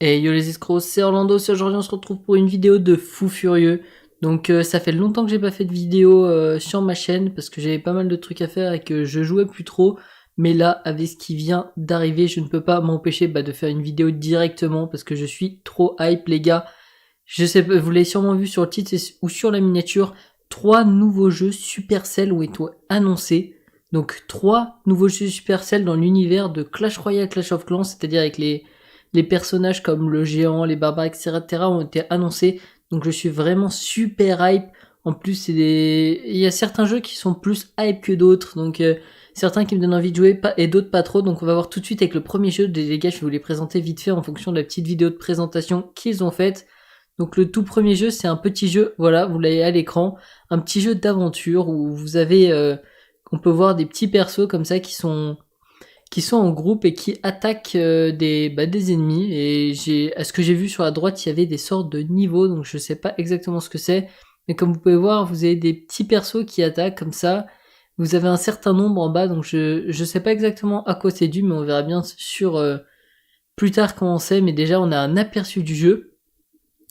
Et yo les escrocs, c'est Orlando, c'est aujourd'hui on se retrouve pour une vidéo de fou furieux. Donc ça fait longtemps que j'ai pas fait de vidéo sur ma chaîne parce que j'avais pas mal de trucs à faire et que je jouais plus trop. Mais là, avec ce qui vient d'arriver, je ne peux pas m'empêcher de faire une vidéo directement parce que je suis trop hype les gars. Je sais pas, vous l'avez sûrement vu sur le titre ou sur la miniature, 3 nouveaux jeux Supercell ont été annoncés. Donc 3 nouveaux jeux Supercell dans l'univers de Clash Royale, Clash of Clans, c'est-à-dire avec les personnages comme le géant, les barbares, etc. ont été annoncés. Donc je suis vraiment super hype. En plus, il y a certains jeux qui sont plus hype que d'autres. Donc certains qui me donnent envie de jouer et d'autres pas trop. Donc on va voir tout de suite avec le premier jeu. Les gars, je vais vous les présenter vite fait en fonction de la petite vidéo de présentation qu'ils ont faite. Donc le tout premier jeu, c'est un petit jeu, voilà, vous l'avez à l'écran, un petit jeu d'aventure où vous avez, on peut voir des petits persos comme ça qui sont en groupe et qui attaquent des ennemis. Et à ce que j'ai vu sur la droite, il y avait des sortes de niveaux, donc je sais pas exactement ce que c'est, mais comme vous pouvez voir, vous avez des petits persos qui attaquent comme ça. Vous avez un certain nombre en bas, donc je sais pas exactement à quoi c'est dû, mais on verra bien sur plus tard comment c'est. Mais déjà, on a un aperçu du jeu.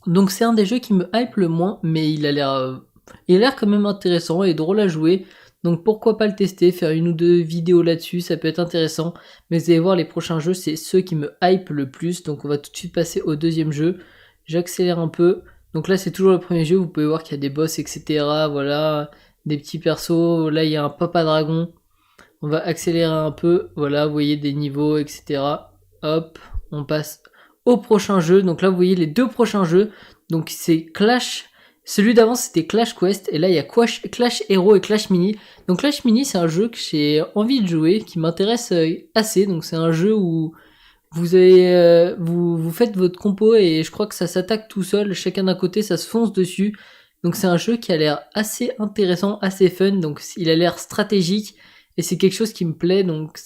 Donc c'est un des jeux qui me hype le moins, mais il a l'air quand même intéressant et drôle à jouer. Donc pourquoi pas le tester, faire une ou deux vidéos là-dessus, ça peut être intéressant. Mais vous allez voir, les prochains jeux, c'est ceux qui me hype le plus. Donc on va tout de suite passer au deuxième jeu. J'accélère un peu. Donc là c'est toujours le premier jeu, vous pouvez voir qu'il y a des boss, etc. Voilà, des petits persos. Là il y a un papa dragon. On va accélérer un peu. Voilà, vous voyez des niveaux, etc. Hop, on passe au prochain jeu. Donc là, vous voyez les deux prochains jeux. Donc c'est Clash. Celui d'avant, c'était Clash Quest. Et là, il y a Clash Hero et Clash Mini. Donc Clash Mini, c'est un jeu que j'ai envie de jouer, qui m'intéresse assez. Donc c'est un jeu où vous faites votre compo et je crois que ça s'attaque tout seul. Chacun d'un côté, ça se fonce dessus. Donc c'est un jeu qui a l'air assez intéressant, assez fun. Donc il a l'air stratégique. Et c'est quelque chose qui me plaît. Donc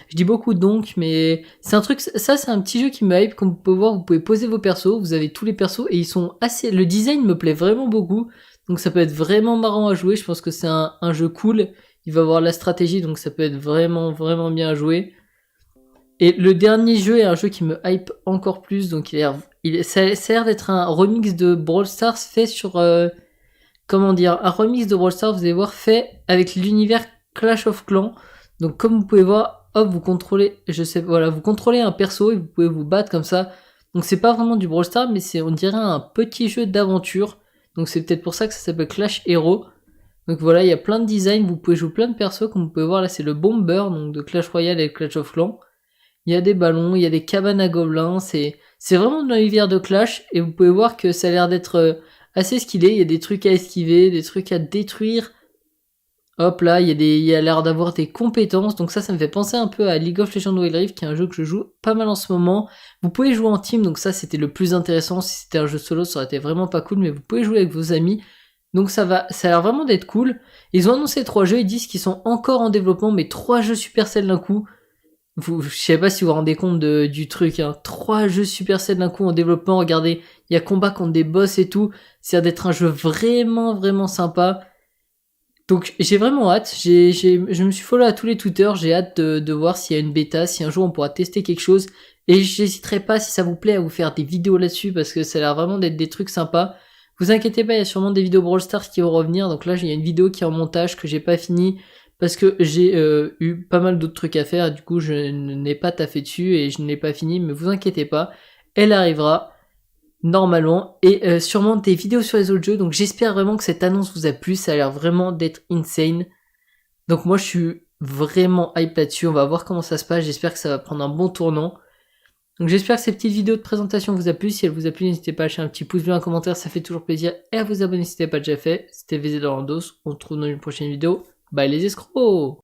je dis beaucoup donc, mais c'est un truc, ça c'est un petit jeu qui me hype. Comme vous pouvez voir, vous pouvez poser vos persos, vous avez tous les persos et ils sont assez, le design me plaît vraiment beaucoup, donc ça peut être vraiment marrant à jouer. Je pense que c'est un jeu cool, il va avoir la stratégie, donc ça peut être vraiment vraiment bien à jouer. Et le dernier jeu est un jeu qui me hype encore plus, donc ça a l'air d'être un remix de Brawl Stars fait sur, comment dire, un remix de Brawl Stars, vous allez voir, fait avec l'univers Clash of Clans. Donc comme vous pouvez voir, hop, vous contrôlez, vous contrôlez un perso et vous pouvez vous battre comme ça. Donc c'est pas vraiment du Brawl Stars, mais on dirait un petit jeu d'aventure. Donc c'est peut-être pour ça que ça s'appelle Clash Hero. Donc voilà, il y a plein de designs, vous pouvez jouer plein de persos, comme vous pouvez voir là c'est le Bomber, donc de Clash Royale et Clash of Clans. Il y a des ballons, il y a des cabanes à gobelins, c'est vraiment de l'univers de Clash, et vous pouvez voir que ça a l'air d'être assez skillé, il y a des trucs à esquiver, des trucs à détruire. Hop là, il y a l'air d'avoir des compétences, donc ça me fait penser un peu à League of Legends Wild Rift, qui est un jeu que je joue pas mal en ce moment. Vous pouvez jouer en team, donc ça c'était le plus intéressant. Si c'était un jeu solo, ça aurait été vraiment pas cool, mais vous pouvez jouer avec vos amis. Donc ça a l'air vraiment d'être cool. Ils ont annoncé 3 jeux, ils disent qu'ils sont encore en développement, mais 3 jeux Supercell d'un coup. Je sais pas si vous vous rendez compte du truc, hein. 3 jeux Supercell d'un coup en développement, regardez, il y a combat contre des boss et tout. C'est l'air d'être un jeu vraiment vraiment sympa. Donc j'ai vraiment hâte, je me suis follow à tous les Twitter, j'ai hâte de voir s'il y a une bêta, si un jour on pourra tester quelque chose. Et j'hésiterai pas, si ça vous plaît, à vous faire des vidéos là-dessus, parce que ça a l'air vraiment d'être des trucs sympas. Vous inquiétez pas, il y a sûrement des vidéos Brawl Stars qui vont revenir. Donc là, il y a une vidéo qui est en montage que j'ai pas fini, parce que j'ai eu pas mal d'autres trucs à faire, et du coup je n'ai pas taffé dessus, et je ne l'ai pas fini, mais vous inquiétez pas, elle arrivera normalement, et sûrement des vidéos sur les autres jeux. Donc j'espère vraiment que cette annonce vous a plu, ça a l'air vraiment d'être insane. Donc moi je suis vraiment hype là-dessus, on va voir comment ça se passe, j'espère que ça va prendre un bon tournant. Donc j'espère que cette petite vidéo de présentation vous a plu. Si elle vous a plu, n'hésitez pas à lâcher un petit pouce bleu, un commentaire, ça fait toujours plaisir, et à vous abonner si ce n'est pas déjà fait. C'était VZ Dorandos, on se retrouve dans une prochaine vidéo. Bye les escrocs.